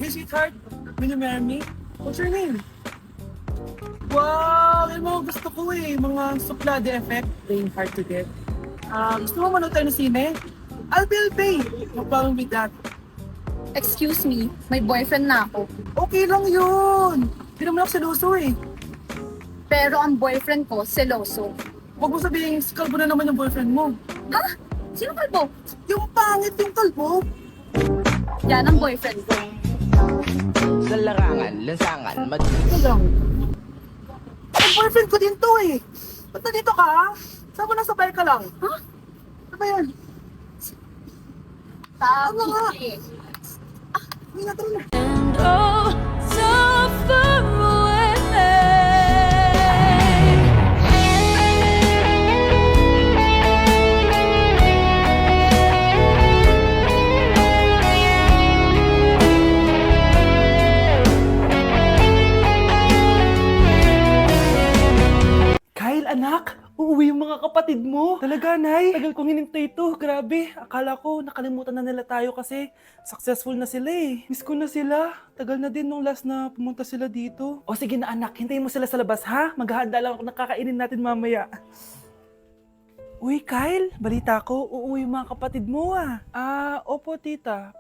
Hey, sweetheart. Will you marry me? What's your name? Wow! Yung mga gusto ko eh. Mga suplade effect. Playing hard to get. Gusto mo manood tayo ng sine? I'll pay. No problem with that. Excuse me, may boyfriend na ako. Okay lang yun. Hindi naman ako seloso eh. Pero ang boyfriend ko, seloso. Huwag mo sabihin, kalbo na naman yung boyfriend mo. Ha? Sino kalbo? Yung pangit yung kalbo. Yan ang boyfriend ko. Sa larangan, lansangan, Ito lang. Ang boyfriend ko din to eh. Ba't nandito ka? Saan mo nasabay ka lang? Ha? Ano ba yan? Sabi nga? eh. Hindi na tara na. Oh, so far away. Kyle, anak! Uuwi yung mga kapatid mo. Talaga, Nay? Tagal kong hinintay ito. Grabe. Akala ko nakalimutan na nila tayo kasi successful na sila eh. Miss ko na sila. Tagal na din nung last na pumunta sila dito. O sige na anak, hintayin mo sila sa labas ha? Maghahanda lang ako ng kakainin natin mamaya. Uy, Kyle, balita ko, uuwi yung mga kapatid mo ah. Opo tita.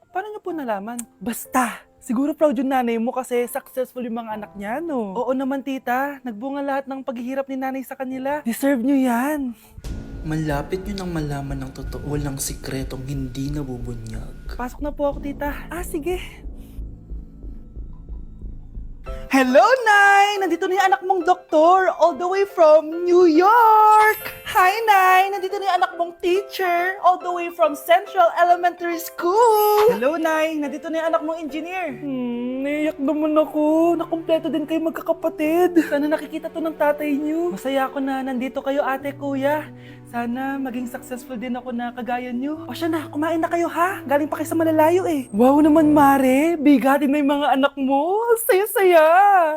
Paano niyo po nalaman? Basta! Siguro proud yung nanay mo kasi successful yung mga anak niya, no? Oo naman, tita. Nagbunga lahat ng paghihirap ni nanay sa kanila. Deserve nyo yan. Malapit nyo nang malaman ng totoo lang sikretong hindi nabubunyag. Pasok na po ako, tita. Sige. Hello, Nay! Nandito na yung anak mong doktor all the way from New York! Hi, Nay! Nandito na yung anak mong teacher all the way from Central Elementary School! Hello, Nay! Nandito na yung anak mong engineer. Naiyak naman ako. Nakumpleto din kayo magkakapatid. Sana nakikita to ng tatay niyo. Masaya ako na nandito kayo, ate, kuya. Sana maging successful din ako na kagaya niyo. O siya na, kumain na kayo ha? Galing pa kayo sa malalayo eh. Wow naman, Mare. Bigatin na yung mga anak mo. Saya-saya.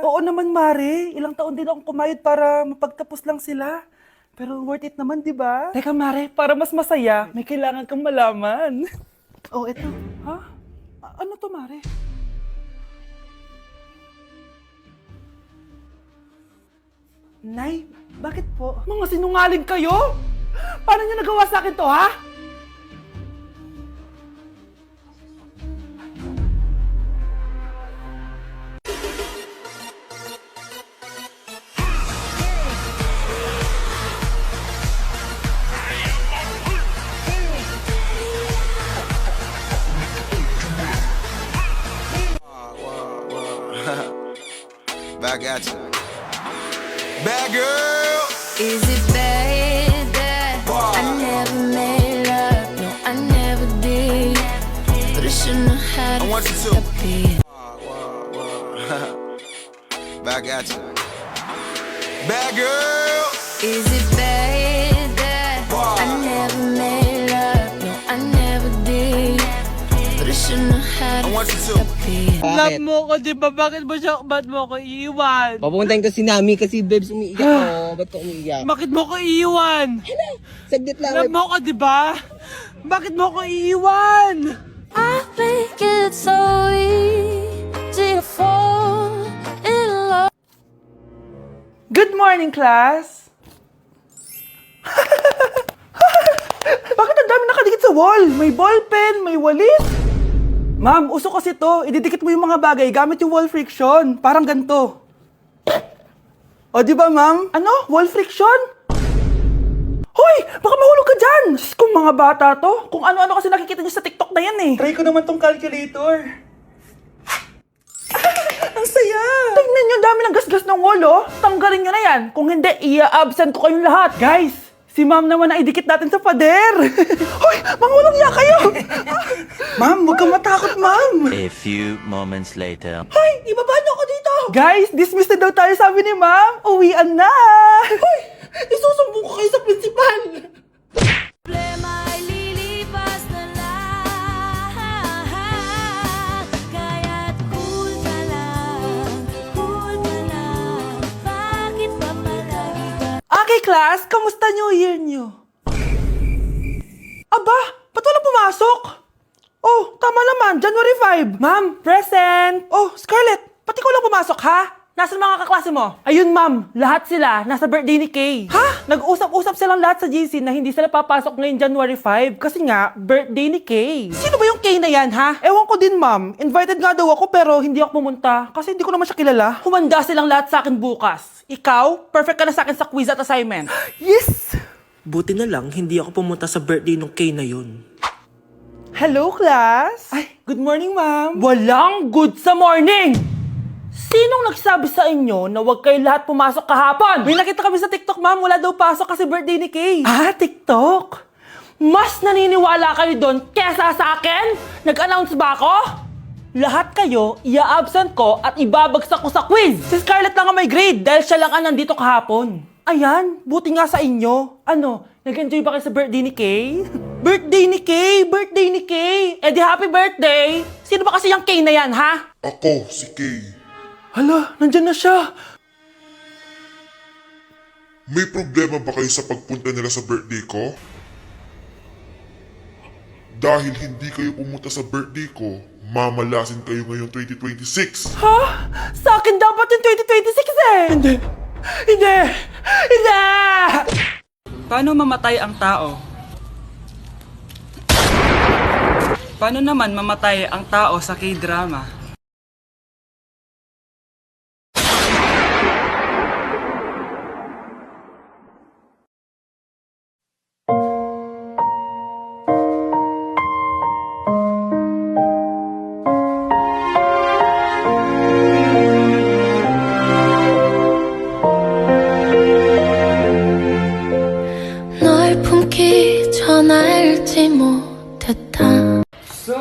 Oo naman, Mare. Ilang taon din akong kumayod para mapagtapos lang sila. Pero worth it naman, di ba? Teka, Mare, para mas masaya, may kailangan kang malaman. Oh, eto. Ha? Ano to, Mare? Nay, bakit po? Mga sinungaling kayo? Paano niyo nagawa sa akin to, ha? Back at you. Bad girl. Is it bad that I never made love? No, I never did. But I should know how to I want you to. stop it. Back at you. Bad girl. Is it bad that I never made love? No, I never did. But I should know how I to want you to. stop it. Love mo ko, di ba? Bakit mo ko iiwan? Papuntahin ko si Nami kasi babes umiiyak ko. Ba't ka umiiyak? Bakit mo ko iiwan? Saglit lang. Love mo ko, di ba? Bakit mo ko iiwan? I think it's so easy to fall in love. Good morning, class! Bakit ang dami nakadikit sa wall? May ballpen, may walis. Ma'am, uso kasi to. Ididikit mo yung mga bagay gamit yung wall friction. Parang ganito. O, di ba, ma'am? Ano? Wall friction? Hoy! Baka mahulog ka dyan! Diyos ko, mga bata to. Kung ano-ano kasi nakikita niyo sa TikTok na yan eh. Try ko naman tong calculator. Ang saya! Tingnan niyo, dami ng gasgas ng wall, oh. Tanggalin niyo na yan. Kung hindi, i-absent ko kayong lahat. Guys, si ma'am naman na idikit natin sa pader. Hoy! Mangulong niya kayo! Ma'am, huwag kang matakot, ma'am. A few moments later. Hoy! Ibaba niyo ako dito! Guys, dismiss na daw tayo, sabi ni ma'am. Uwian na! Hoy! Isusumbong ko kayo sa principal! Problema ay lilipas na lang. Kaya't cool ka lang. Bakit pa palagi Okay, class, kamusta New Year niyo? Aba, ba't wala pumasok? Oh, tama naman. January 5. Ma'am, present. Oh, Scarlett, pati ko lang pumasok, ha? Nasaan mga kaklase mo? Ayun, ma'am. Lahat sila nasa birthday ni Kay. Ha? Nag-usap-usap silang lahat sa GC na hindi sila papasok ngayong January 5 kasi nga, birthday ni Kay. Sino ba yung Kay na yan, ha? Ewan ko din, ma'am. Invited nga daw ako pero hindi ako pumunta kasi hindi ko naman siya kilala. Humanda silang lahat sa akin bukas. Ikaw, perfect ka na sa akin sa quiz at assignment. Yes! Buti na lang, hindi ako pumunta sa birthday ng Kay na yun. Hello, class! Ay, good morning, ma'am. Walang good sa morning! Sinong nagsabi sa inyo na huwag kayo lahat pumasok kahapon? May nakita kami sa TikTok, ma'am. Wala daw pasok kasi birthday ni Kay. Ah, TikTok? Mas naniniwala kayo doon kesa sa akin? Nag-announce ba ako? Lahat kayo, ia-absent ko at ibabagsak ko sa quiz. Si Scarlett lang ang may grade dahil siya lang ang nandito kahapon. Ayan, buti nga sa inyo. Ano, nag-enjoy ba kayo sa birthday ni Kay? Birthday ni Kay! Birthday ni Kay! Eh di happy birthday! Sino ba kasi yung Kay na yan, ha? Ako, si Kay. Hala, nandyan na siya. May problema ba kayo sa pagpunta nila sa birthday ko? Dahil hindi kayo pumunta sa birthday ko, mamalasin kayo ngayong 2026. Ha? Sa akin dapat yung 2026 eh! Hindi! Hindi! Hindi! Paano mamatay ang tao? Paano naman mamatay ang tao sa K-drama? 널 품기 전 알지 못했다. So,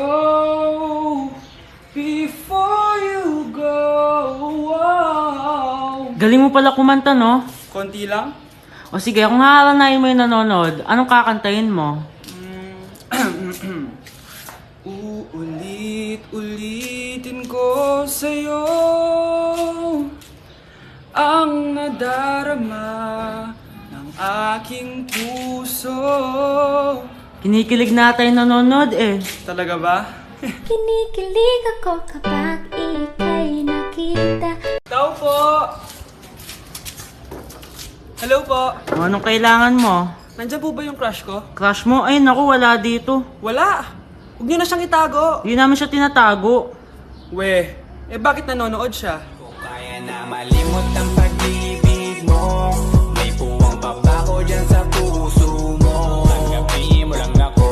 before you go, Galing mo pala kumanta, no? konti lang? O sige, kung haalanayin mo yung nanonood, anong kakantahin mo? Uulit-ulitin ko sa'yo ang nadarama ng aking puso. Kinikilig na tayo nanonood eh. Talaga ba? Kinikilig ako kapag ika'y nakita. Tao po! Hello po! O, anong kailangan mo? Nandiyan po ba yung crush ko? Crush mo? Ay, naku, wala dito. Wala! Huwag niyo na siyang itago! Hindi namin siya tinatago. We, bakit nanonood siya? Kaya na malimot ang pag-ibig mo. May puwang pabako dyan sa puso mo. Tanggapin mo lang ako.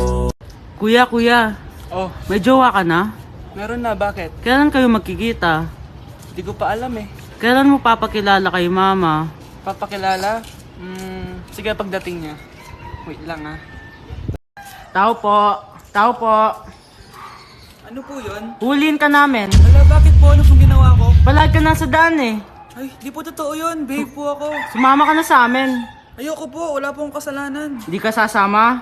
Kuya, Oh, may jowa ka na? meron na, bakit? Kailan kayo magkikita? Hindi ko pa alam eh. Kailan mo papakilala kay mama? Papakilala? Sige pagdating niya. Wait lang ah. Tao po. Tao po. Ano po yun? Huliin ka namin. Wala, bakit po? Ano pong ginawa ko? Palag ka na sa daan eh. Ay, di po totoo yun. Babe po ako. Sumama ka na sa amin. Ayoko po. Wala pong kasalanan. Hindi ka sasama?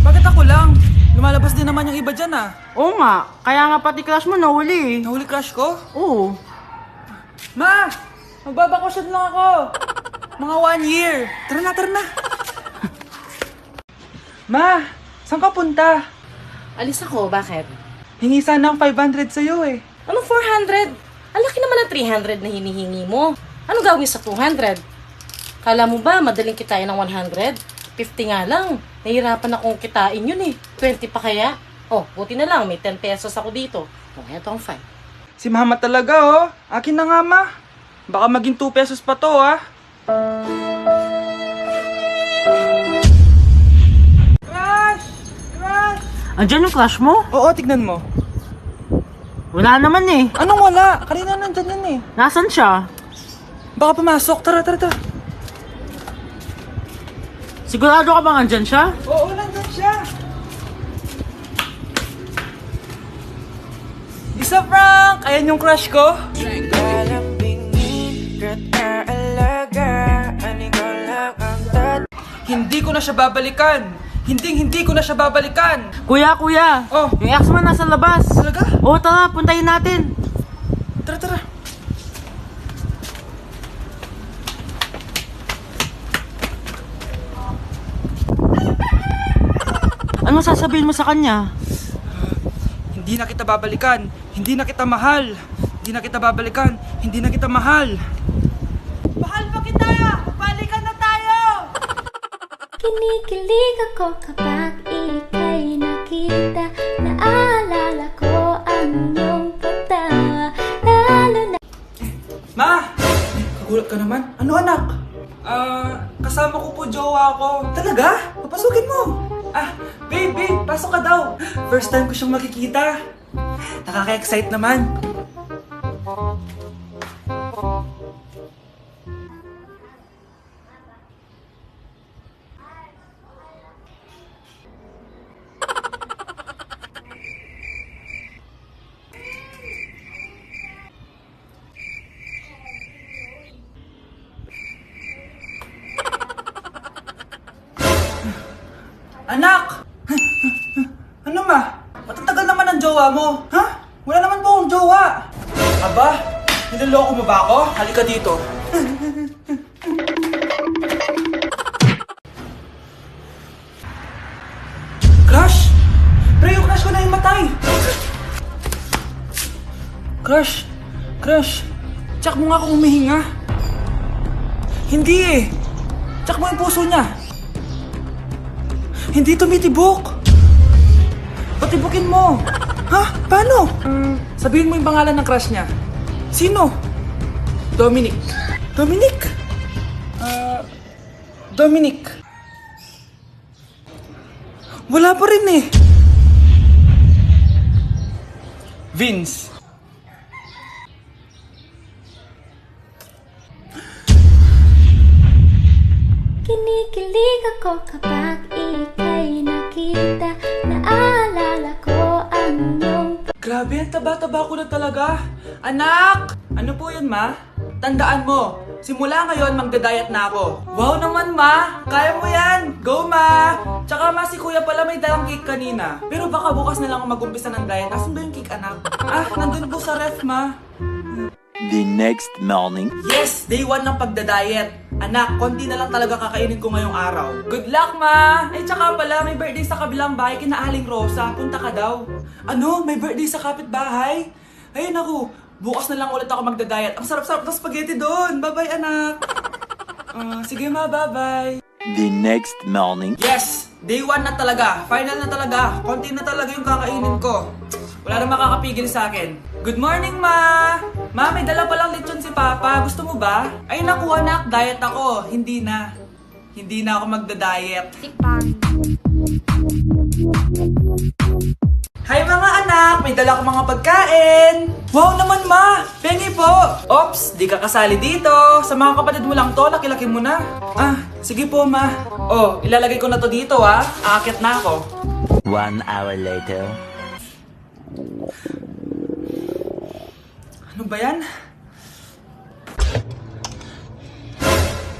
Bakit ako lang? Lumalabas din naman yung iba dyan ah. Oo nga. Kaya nga pati crush mo nahuli eh. Nahuli crush ko? Oo. Ma! Magbabakasyon lang ako. Mga 1 year. Tara na, tara na. Ma! Saan ka punta? Alis ako, bakit? Hingi sana ng 500 sa'yo eh. Ano 400? Ang laki naman ng 300 na hinihingi mo. Ano gawin sa 200? Kala mo ba madaling kitain ng 100? 50 nga lang. Nahihirapan akong kitain yun eh. 20 pa kaya? Oh, buti na lang. May 10 pesos ako dito. Oh, eto ang 5. Si mama talaga oh. Akin na nga ma. Baka maging 2 pesos pa to ah. Crush! Crush! Andyan yung crush mo? Oo, tignan mo. Wala naman eh. Anong wala? Kanina nandyan yan eh. Nasaan siya? Baka pumasok. Tara, tara, tara. Sigurado ka bang andyan siya? Oo, nandyan siya. Isa Frank! Ayan yung crush ko. Hindi ko na siya babalikan. Hindi ko na siya babalikan. Kuya! Oh. Yung ex mo nasa labas. Talaga? Oo, tara. Puntayin natin. Tara, tara. Ano sasabihin mo sa kanya? Hindi na kita babalikan. Hindi na kita mahal. Hindi na kita babalikan. Hindi na kita mahal. Mahal pa kita! Balikan na tayo! Kinikilig ako kapag ika'y nakita. Naalala ko ang iyong pagtawa. Lalo na Ma! Kagulat ka naman? Ano anak? Kasama ko po jowa ko. Talaga? Papasukin mo. Babe, pasok ka daw. First time ko siyang makikita. Nakaka-excite naman. Anak! Ano ma? Matatagal naman ang jowa mo. Ha? Wala naman po akong jowa. Aba, niloloko mo ba ako? Halika dito. Crush? Pre, yung crush ko na himatay. Crush. Tsak mo nga kung humihinga. Hindi eh. Tsak mo yung puso niya. Hindi tumitibok. Patibukin mo. Ha? Paano? Sabihin mo yung pangalan ng crush niya. Sino? Dominic. Dominic. Wala pa rin eh. Vince. kinikilig ako kapag ika'y nakita. Naalala ko ang iyong Grabe, ang taba-taba ko na talaga. Anak! Ano po yun, ma? Tandaan mo, simula ngayon magdadayat na ako. Wow naman, ma! Kaya mo yan! Go, ma! Tsaka, ma, si kuya pala may dalang cake kanina. Pero baka bukas na lang ako mag-umpisa ng diet. Asan ba yung cake, anak? Nandun po sa ref, ma. The next morning. Yes! Day 1 ng pagdadayet. Anak, konti na lang talaga kakainin ko ngayong araw. Good luck, ma! Ay, tsaka pala, may birthday sa kabilang bahay kina Aling Rosa. Punta ka daw. Ano? May birthday sa kapitbahay? Ay, naku. Bukas na lang ulit ako magdadayet. Ang sarap-sarap ng spaghetti doon. Bye-bye, anak. Sige, ma. Bye-bye. The next morning. Yes! Day 1 na talaga. Final na talaga. Konti na talaga yung kakainin ko. Wala na makakapigil sa akin. Good morning, ma! Ma, may dala palang lechon si Papa. Gusto mo ba? Ay, naku, anak. Diet ako. Hindi na. Hindi na ako magda-diet. Hi, mga anak! May dala akong mga pagkain. Wow naman, ma! Pengi po! Ops, di ka kasali dito. Sa mga kapatid mo lang to, laki-laki mo na. Sige po, ma. Oh, ilalagay ko na to dito, Aakit na ako. 1 hour later. Ano ba yan?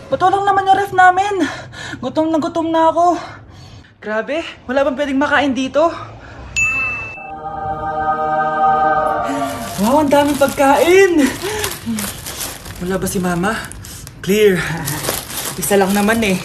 Ba't walang naman yung ref namin? Gutom na ako. Grabe, wala bang pwedeng makain dito? Wow, ang daming pagkain! Wala ba si Mama? Clear. Isa lang naman eh.